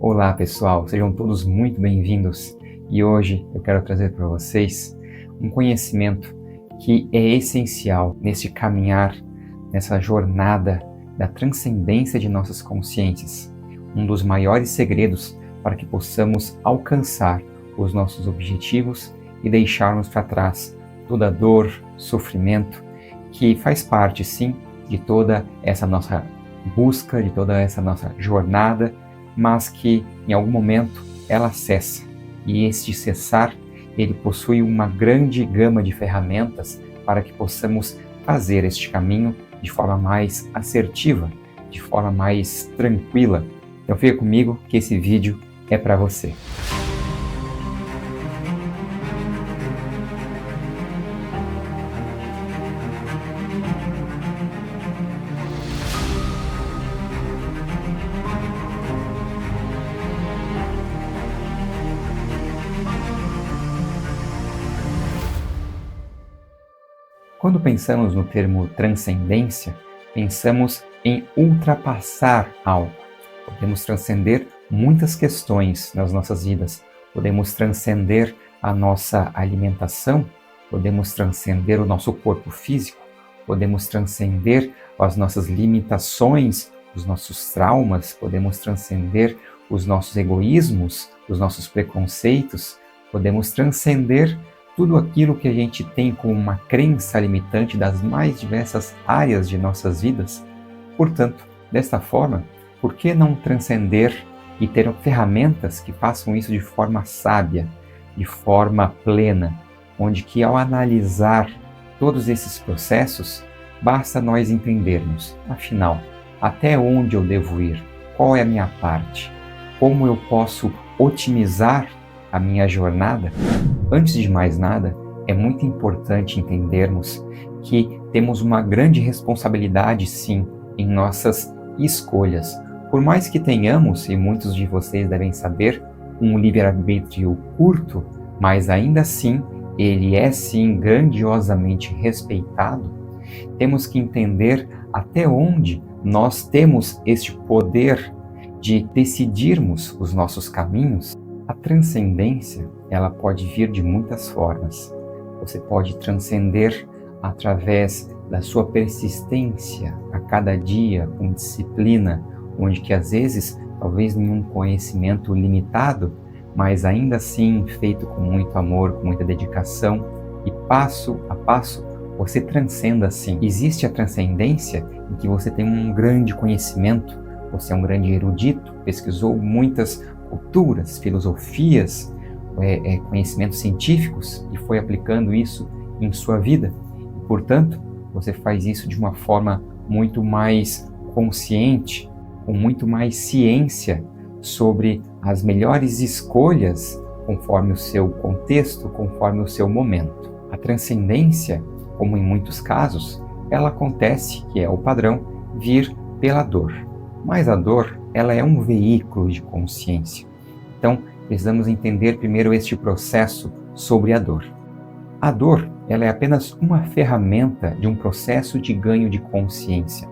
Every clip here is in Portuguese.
Olá pessoal, sejam todos muito bem-vindos e hoje eu quero trazer para vocês um conhecimento que é essencial neste caminhar, nessa jornada da transcendência de nossas consciências. Um dos maiores segredos para que possamos alcançar os nossos objetivos e deixarmos para trás toda a dor, sofrimento, que faz parte sim de toda essa nossa busca, de toda essa nossa jornada, mas que em algum momento ela cessa. E este cessar, ele possui uma grande gama de ferramentas para que possamos fazer este caminho de forma mais assertiva, de forma mais tranquila. Então fica comigo que esse vídeo é para você. Quando pensamos no termo transcendência, pensamos em ultrapassar algo. Podemos transcender muitas questões nas nossas vidas. Podemos transcender a nossa alimentação, podemos transcender o nosso corpo físico, podemos transcender as nossas limitações, os nossos traumas, podemos transcender os nossos egoísmos, os nossos preconceitos, podemos transcender tudo aquilo que a gente tem como uma crença limitante das mais diversas áreas de nossas vidas. Portanto, desta forma, por que não transcender e ter ferramentas que façam isso de forma sábia, de forma plena, onde que ao analisar todos esses processos, basta nós entendermos, afinal, até onde eu devo ir, qual é a minha parte, como eu posso otimizar a minha jornada? Antes de mais nada, é muito importante entendermos que temos uma grande responsabilidade, sim, em nossas escolhas. Por mais que tenhamos, e muitos de vocês devem saber, um livre-arbítrio curto, mas ainda assim, ele é sim grandiosamente respeitado, temos que entender até onde nós temos este poder de decidirmos os nossos caminhos. A transcendência, ela pode vir de muitas formas. Você pode transcender através da sua persistência a cada dia, com disciplina, onde que às vezes, talvez nenhum conhecimento limitado, mas ainda assim feito com muito amor, com muita dedicação, e passo a passo você transcenda assim. Existe a transcendência em que você tem um grande conhecimento, você é um grande erudito, pesquisou muitas culturas, filosofias, conhecimentos científicos e foi aplicando isso em sua vida. E, portanto, você faz isso de uma forma muito mais consciente, com muito mais ciência sobre as melhores escolhas conforme o seu contexto, conforme o seu momento. A transcendência, como em muitos casos, ela acontece, que é o padrão, vir pela dor. Mas a dor, ela é um veículo de consciência. Então, precisamos entender primeiro este processo sobre a dor. A dor, ela é apenas uma ferramenta de um processo de ganho de consciência.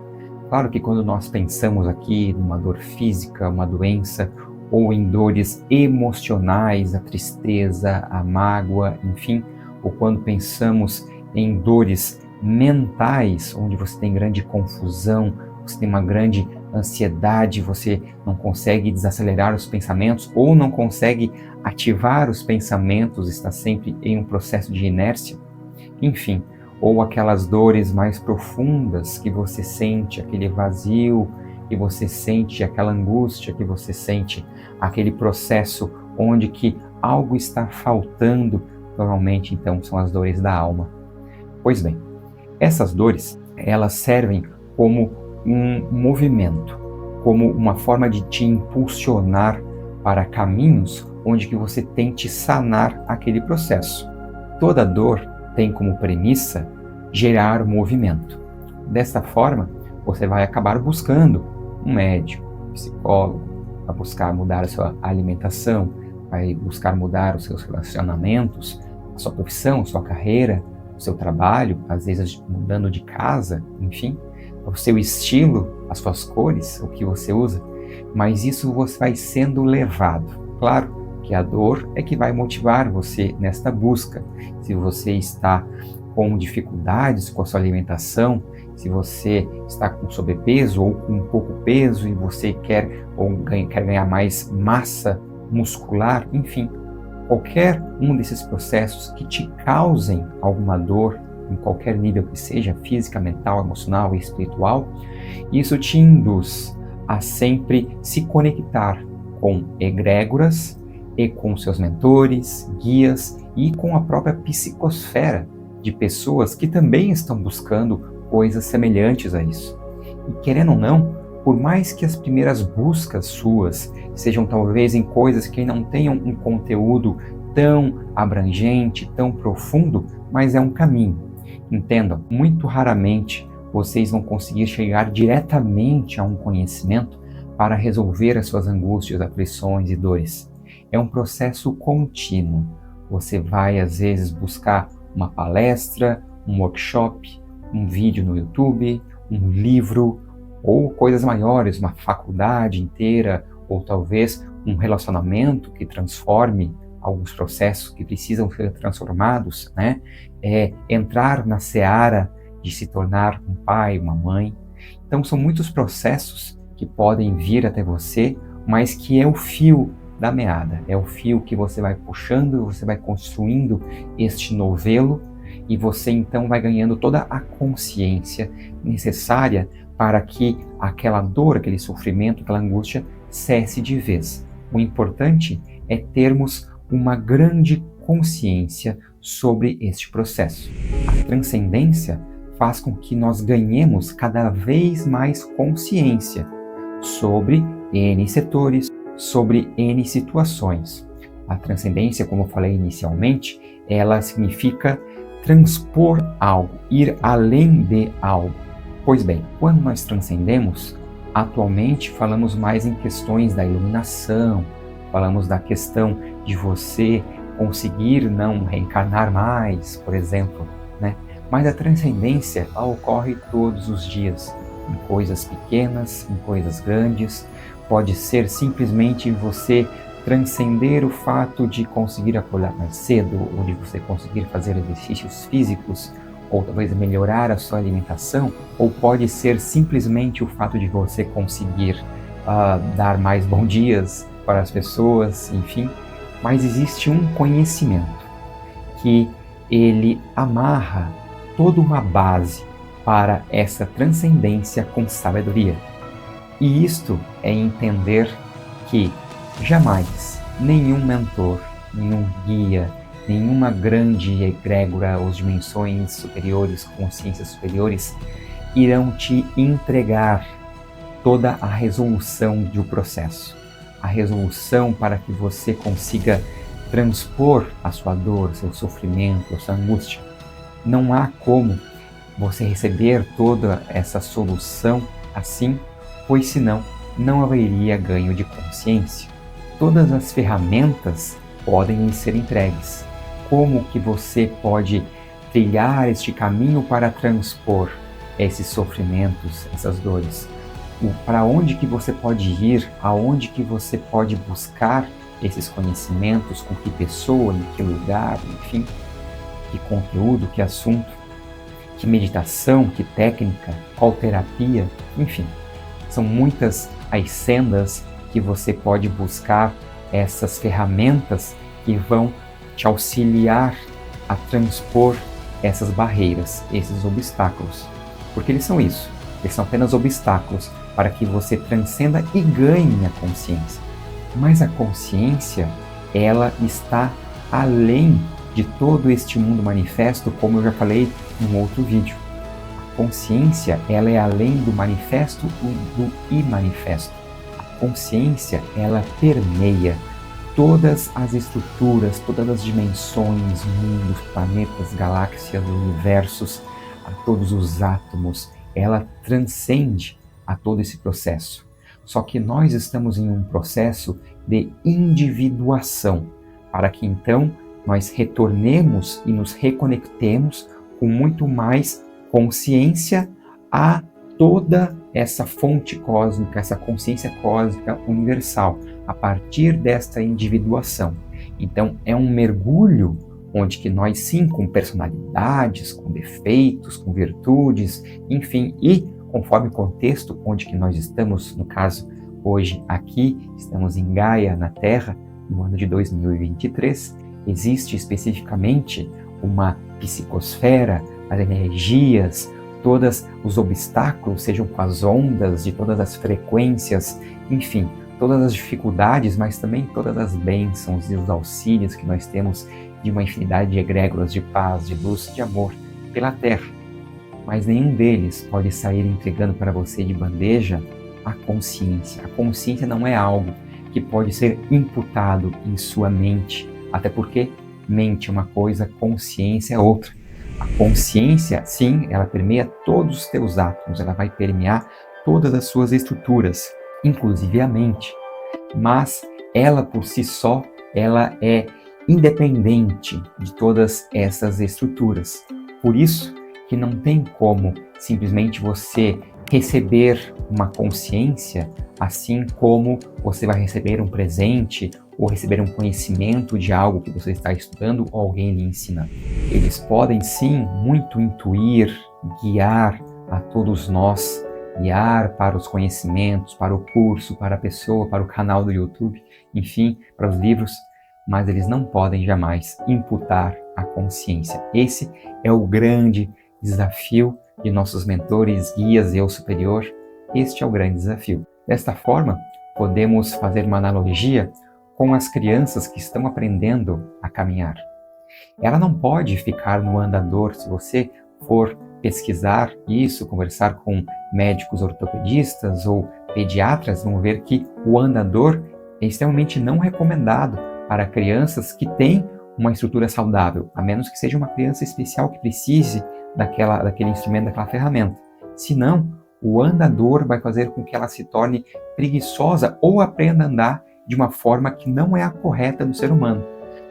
Claro que quando nós pensamos aqui numa dor física, uma doença, ou em dores emocionais, a tristeza, a mágoa, enfim, ou quando pensamos em dores mentais, onde você tem grande confusão, você tem uma grande ansiedade, você não consegue desacelerar os pensamentos ou não consegue ativar os pensamentos, está sempre em um processo de inércia, enfim, ou aquelas dores mais profundas que você sente, aquele vazio que você sente, aquela angústia que você sente, aquele processo onde que algo está faltando, normalmente então são as dores da alma. Pois bem, essas dores, elas servem como um movimento, como uma forma de te impulsionar para caminhos onde que você tente sanar aquele processo. Toda dor tem como premissa gerar movimento. Dessa forma, você vai acabar buscando um médico, um psicólogo, vai buscar mudar a sua alimentação, vai buscar mudar os seus relacionamentos, a sua profissão, a sua carreira, o seu trabalho, às vezes mudando de casa, enfim, o seu estilo, as suas cores, o que você usa. mas isso você vai sendo levado. Claro que a dor é que vai motivar você nesta busca. Se você está com dificuldades com a sua alimentação, se você está com sobrepeso ou com pouco peso e você quer ganhar mais massa muscular, enfim, qualquer um desses processos que te causem alguma dor, em qualquer nível que seja, física, mental, emocional e espiritual, isso te induz a sempre se conectar com egrégoras e com seus mentores, guias e com a própria psicosfera de pessoas que também estão buscando coisas semelhantes a isso. E querendo ou não, por mais que as primeiras buscas suas sejam talvez em coisas que não tenham um conteúdo tão abrangente, tão profundo, mas é um caminho. Entendam, muito raramente vocês vão conseguir chegar diretamente a um conhecimento para resolver as suas angústias, aflições e dores. É um processo contínuo. Você vai, às vezes, buscar uma palestra, um workshop, um vídeo no YouTube, um livro, ou coisas maiores, uma faculdade inteira, ou talvez um relacionamento que transforme alguns processos que precisam ser transformados, né? Entrar na seara de se tornar um pai, uma mãe. Então são muitos processos que podem vir até você, mas que é o fio da meada, é o fio que você vai puxando, você vai construindo este novelo e você então vai ganhando toda a consciência necessária para que aquela dor, aquele sofrimento, aquela angústia cesse de vez. O importante é termos uma grande consciência sobre este processo. A transcendência faz com que nós ganhemos cada vez mais consciência sobre N setores, sobre N situações. A transcendência, como eu falei inicialmente, ela significa transpor algo, ir além de algo. Pois bem, quando nós transcendemos, atualmente falamos mais em questões da iluminação, falamos da questão de você conseguir não reencarnar mais, por exemplo, né? Mas a transcendência ela ocorre todos os dias, em coisas pequenas, em coisas grandes. Pode ser simplesmente você transcender o fato de conseguir acordar mais cedo, ou de você conseguir fazer exercícios físicos, ou talvez melhorar a sua alimentação, ou pode ser simplesmente o fato de você conseguir dar mais bons dias para as pessoas, enfim. Mas existe um conhecimento que ele amarra toda uma base para essa transcendência com sabedoria. E isto é entender que jamais nenhum mentor, nenhum guia, nenhuma grande egrégora ou dimensões superiores, consciências superiores, irão te entregar toda a resolução do processo. A resolução para que você consiga transpor a sua dor, seu sofrimento, a sua angústia. Não há como você receber toda essa solução assim, pois senão não haveria ganho de consciência. Todas as ferramentas podem lhe ser entregues. Como que você pode trilhar este caminho para transpor esses sofrimentos, essas dores? Para onde que você pode ir, aonde que você pode buscar esses conhecimentos, com que pessoa, em que lugar, enfim, que conteúdo, que assunto, que meditação, que técnica, qual terapia, enfim. São muitas as sendas que você pode buscar essas ferramentas que vão te auxiliar a transpor essas barreiras, esses obstáculos. Porque eles são isso, eles são apenas obstáculos para que você transcenda e ganhe a consciência. Mas a consciência, ela está além de todo este mundo manifesto, como eu já falei em um outro vídeo. A consciência, ela é além do manifesto e do imanifesto. A consciência, ela permeia todas as estruturas, todas as dimensões, mundos, planetas, galáxias, universos, a todos os átomos. Ela transcende a todo esse processo. Só que nós estamos em um processo de individuação, para que então nós retornemos e nos reconectemos com muito mais consciência a toda essa fonte cósmica, essa consciência cósmica universal, a partir desta individuação. Então é um mergulho onde que nós sim, com personalidades, com defeitos, com virtudes, enfim, e conforme o contexto onde que nós estamos, no caso hoje aqui, estamos em Gaia, na Terra, no ano de 2023, existe especificamente uma psicosfera, as energias, todos os obstáculos, sejam com as ondas de todas as frequências, enfim, todas as dificuldades, mas também todas as bênçãos e os auxílios que nós temos de uma infinidade de egrégoras de paz, de luz, de amor pela Terra. Mas nenhum deles pode sair entregando para você de bandeja a consciência. A consciência não é algo que pode ser imputado em sua mente, até porque mente é uma coisa, consciência é outra. A consciência, sim, ela permeia todos os teus átomos, ela vai permear todas as suas estruturas, inclusive a mente. Mas ela por si só, ela é independente de todas essas estruturas. Por isso que não tem como simplesmente você receber uma consciência assim como você vai receber um presente ou receber um conhecimento de algo que você está estudando ou alguém lhe ensina. Eles podem sim muito intuir, guiar a todos nós, guiar para os conhecimentos, para o curso, para a pessoa, para o canal do YouTube, enfim, para os livros, mas eles não podem jamais imputar a consciência. Esse é o grande desafio de nossos mentores, guias, eu superior. Este é o grande desafio. Desta forma, podemos fazer uma analogia com as crianças que estão aprendendo a caminhar. Ela não pode ficar no andador. Se você for pesquisar isso, conversar com médicos ortopedistas ou pediatras, vão ver que o andador é extremamente não recomendado para crianças que têm uma estrutura saudável, a menos que seja uma criança especial que precise daquele instrumento, daquela ferramenta. Senão, o andador vai fazer com que ela se torne preguiçosa ou aprenda a andar de uma forma que não é a correta do ser humano,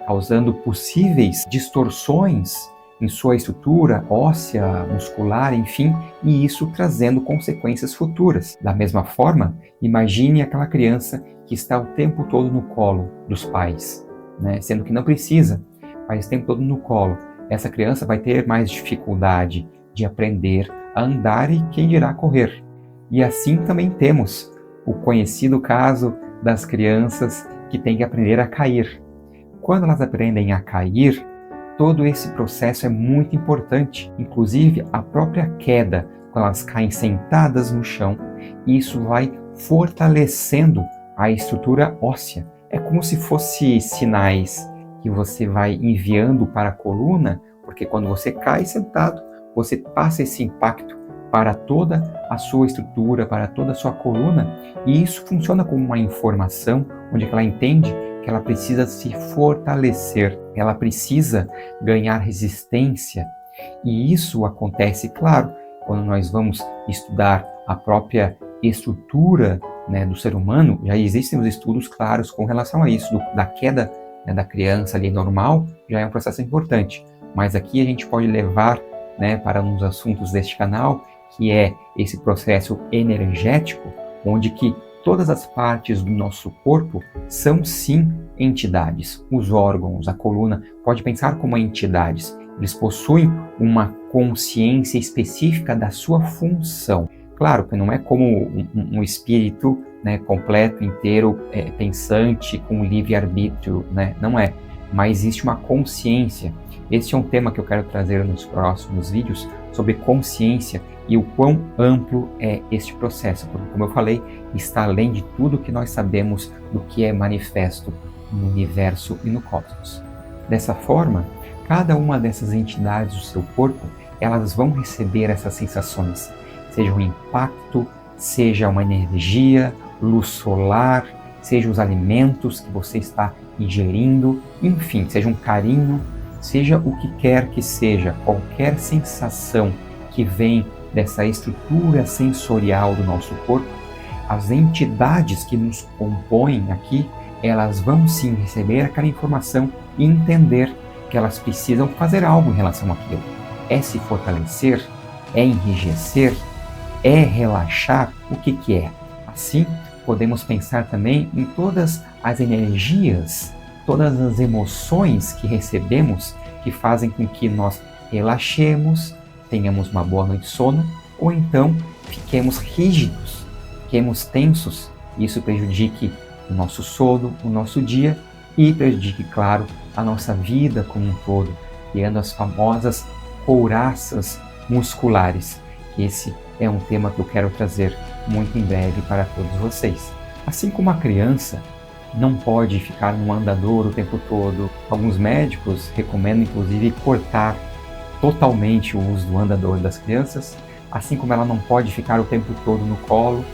causando possíveis distorções em sua estrutura óssea, muscular, enfim, e isso trazendo consequências futuras. Da mesma forma, imagine aquela criança que está o tempo todo no colo dos pais, né? Sendo que não precisa, mas o tempo todo no colo. Essa criança vai ter mais dificuldade de aprender a andar e quem dirá correr. E assim também temos o conhecido caso das crianças que têm que aprender a cair. Quando elas aprendem a cair, todo esse processo é muito importante, inclusive a própria queda, quando elas caem sentadas no chão, isso vai fortalecendo a estrutura óssea. É como se fossem sinais que você vai enviando para a coluna, porque quando você cai sentado, você passa esse impacto para toda a sua estrutura, para toda a sua coluna, e isso funciona como uma informação onde ela entende que ela precisa se fortalecer, ela precisa ganhar resistência. E isso acontece, claro, quando nós vamos estudar a própria estrutura, né, do ser humano. Já existem os estudos claros com relação a isso, da queda, né, da criança ali normal, já é um processo importante. Mas aqui a gente pode levar, né, para uns assuntos deste canal, que é esse processo energético, onde que todas as partes do nosso corpo são sim entidades. Os órgãos, a coluna, pode pensar como entidades. Eles possuem uma consciência específica da sua função. Claro que não é como um espírito, né, completo, inteiro, pensante, com livre-arbítrio, né? Não é. Mas existe uma consciência. Este é um tema que eu quero trazer nos próximos vídeos sobre consciência e o quão amplo é este processo, porque, como eu falei, está além de tudo que nós sabemos do que é manifesto no universo e no cosmos. Dessa forma, cada uma dessas entidades do seu corpo, elas vão receber essas sensações, seja um impacto, seja uma energia, luz solar, seja os alimentos que você está ingerindo, enfim, seja um carinho, seja o que quer que seja, qualquer sensação que vem dessa estrutura sensorial do nosso corpo, as entidades que nos compõem aqui, elas vão sim receber aquela informação e entender que elas precisam fazer algo em relação àquilo. É se fortalecer, é enrijecer, é relaxar, o que que é. Assim, podemos pensar também em todas as energias, todas as emoções que recebemos que fazem com que nós relaxemos, tenhamos uma boa noite de sono, ou então fiquemos rígidos, fiquemos tensos, e isso prejudique o nosso sono, o nosso dia e prejudique, claro, a nossa vida como um todo, criando as famosas couraças musculares. Esse é um tema que eu quero trazer muito em breve para todos vocês. Assim como a criança não pode ficar no andador o tempo todo, alguns médicos recomendam inclusive cortar totalmente o uso do andador das crianças, assim como ela não pode ficar o tempo todo no colo.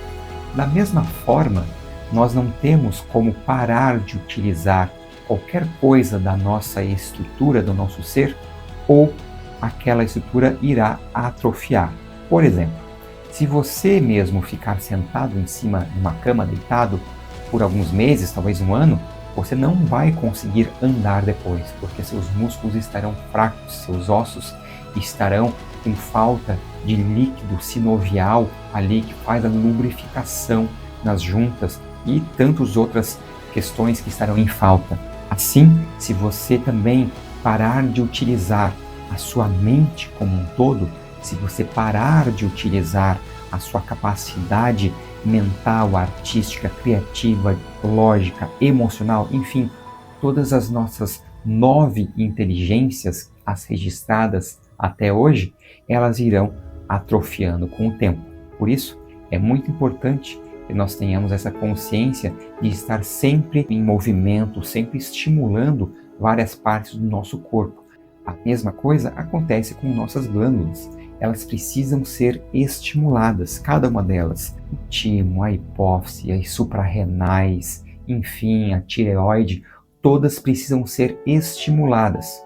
Da mesma forma, nós não temos como parar de utilizar qualquer coisa da nossa estrutura, do nosso ser, ou aquela estrutura irá atrofiar. Por exemplo, se você mesmo ficar sentado em cima de uma cama, deitado, por alguns meses, talvez um ano, você não vai conseguir andar depois, porque seus músculos estarão fracos, seus ossos estarão com falta de líquido sinovial ali que faz a lubrificação nas juntas e tantas outras questões que estarão em falta. Assim, se você também parar de utilizar a sua mente como um todo, se você parar de utilizar a sua capacidade mental, artística, criativa, lógica, emocional, enfim, todas as nossas 9 inteligências, as registradas até hoje, elas irão atrofiando com o tempo. Por isso, é muito importante que nós tenhamos essa consciência de estar sempre em movimento, sempre estimulando várias partes do nosso corpo. A mesma coisa acontece com nossas glândulas. Elas precisam ser estimuladas, cada uma delas. O timo, a hipófise, as suprarrenais, enfim, a tireoide, todas precisam ser estimuladas.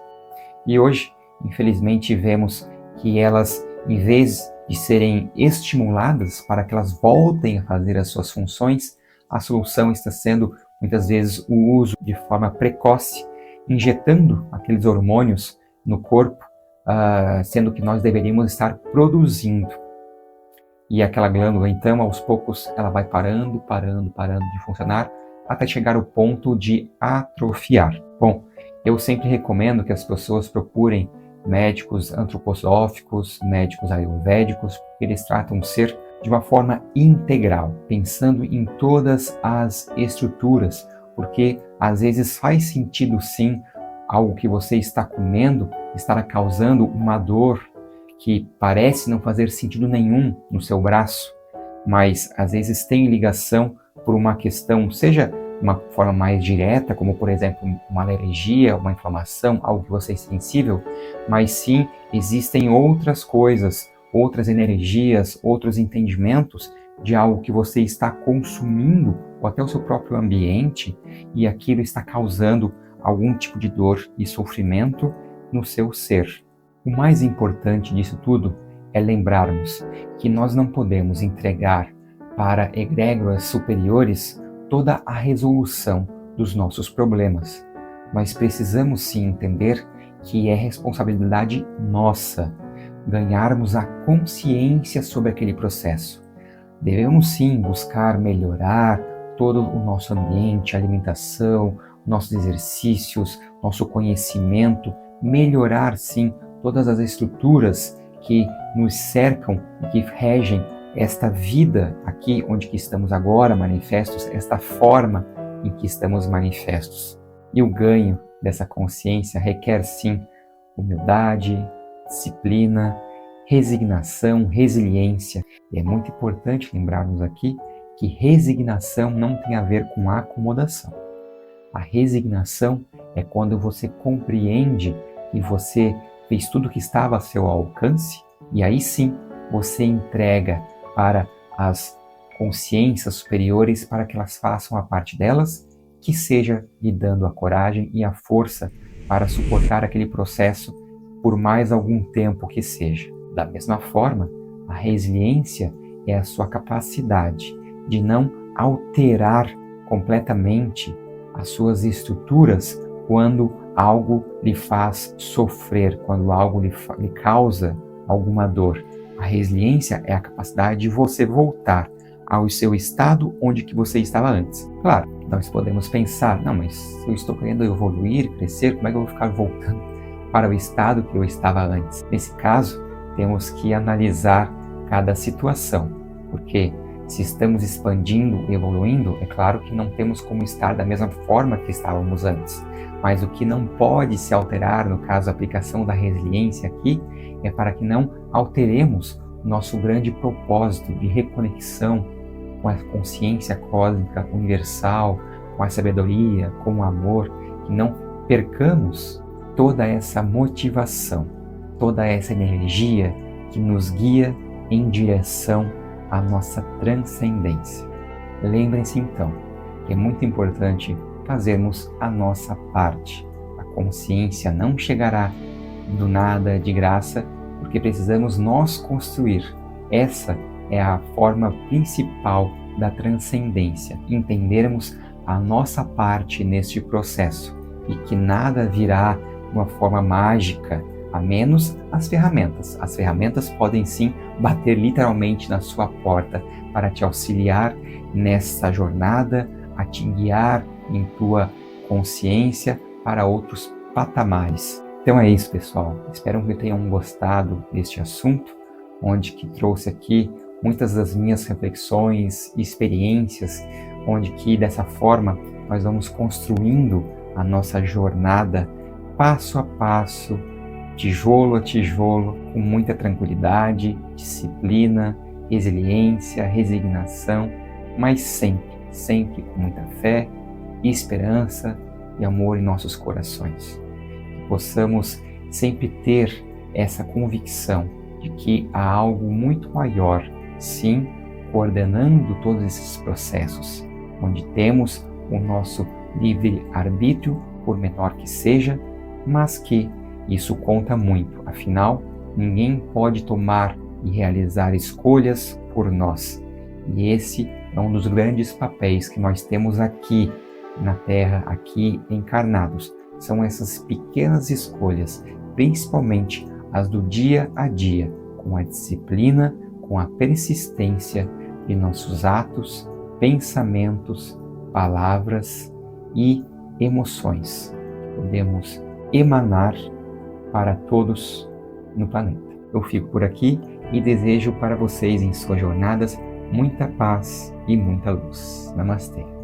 E hoje, infelizmente, vemos que elas, em vez de serem estimuladas para que elas voltem a fazer as suas funções, a solução está sendo, muitas vezes, o uso de forma precoce, injetando aqueles hormônios no corpo, sendo que nós deveríamos estar produzindo. E aquela glândula, então, aos poucos, ela vai parando de funcionar, até chegar ao ponto de atrofiar. Bom, eu sempre recomendo que as pessoas procurem médicos antroposóficos, médicos ayurvédicos, porque eles tratam o ser de uma forma integral, pensando em todas as estruturas, porque às vezes faz sentido sim algo que você está comendo estar causando uma dor que parece não fazer sentido nenhum no seu braço, mas às vezes tem ligação por uma questão, seja uma forma mais direta, como por exemplo uma alergia, uma inflamação, algo que você é sensível, mas sim existem outras coisas, outras energias, outros entendimentos de algo que você está consumindo ou até o seu próprio ambiente e aquilo está causando algum tipo de dor e sofrimento no seu ser. O mais importante disso tudo é lembrarmos que nós não podemos entregar para egrégoras superiores toda a resolução dos nossos problemas, mas precisamos sim entender que é responsabilidade nossa ganharmos a consciência sobre aquele processo. Devemos sim buscar melhorar todo o nosso ambiente, alimentação, nossos exercícios, nosso conhecimento, melhorar sim todas as estruturas que nos cercam e que regem esta vida aqui onde que estamos agora manifestos, esta forma em que estamos manifestos. E o ganho dessa consciência requer sim humildade, disciplina, resignação, resiliência. E é muito importante lembrarmos aqui que resignação não tem a ver com acomodação. A resignação é quando você compreende que você fez tudo o que estava a seu alcance e aí sim você entrega para as consciências superiores para que elas façam a parte delas, que seja lhe dando a coragem e a força para suportar aquele processo por mais algum tempo que seja. Da mesma forma, a resiliência é a sua capacidade de não alterar completamente as suas estruturas quando algo lhe faz sofrer, quando algo lhe causa alguma dor. A resiliência é a capacidade de você voltar ao seu estado onde que você estava antes. Claro, nós podemos pensar, não, mas se eu estou querendo evoluir, crescer, como é que eu vou ficar voltando para o estado que eu estava antes? Nesse caso, temos que analisar cada situação, porque se estamos expandindo, evoluindo, é claro que não temos como estar da mesma forma que estávamos antes. Mas o que não pode se alterar, no caso a aplicação da resiliência aqui, é para que não alteremos nosso grande propósito de reconexão com a consciência cósmica universal, com a sabedoria, com o amor, que não percamos toda essa motivação, toda essa energia que nos guia em direção à nossa transcendência. Lembrem-se então que é muito importante fazermos a nossa parte. A consciência não chegará do nada, de graça, porque precisamos nós construir. Essa é a forma principal da transcendência, entendermos a nossa parte neste processo e que nada virá de uma forma mágica, a menos as ferramentas. As ferramentas podem sim bater literalmente na sua porta para te auxiliar nessa jornada, a te guiar em tua consciência para outros patamares. Então é isso, pessoal. Espero que tenham gostado deste assunto, onde que trouxe aqui muitas das minhas reflexões e experiências, onde que dessa forma nós vamos construindo a nossa jornada passo a passo, tijolo a tijolo, com muita tranquilidade, disciplina, resiliência, resignação, mas sempre com muita fé, esperança e amor em nossos corações. Que possamos sempre ter essa convicção de que há algo muito maior, sim, coordenando todos esses processos, onde temos o nosso livre-arbítrio, por menor que seja, mas que isso conta muito. Afinal, ninguém pode tomar e realizar escolhas por nós. E esse é um dos grandes papéis que nós temos aqui na Terra, aqui encarnados. São essas pequenas escolhas, principalmente as do dia a dia, com a disciplina, com a persistência de nossos atos, pensamentos, palavras e emoções que podemos emanar para todos no planeta. Eu fico por aqui e desejo para vocês em suas jornadas muita paz e muita luz. Namastê.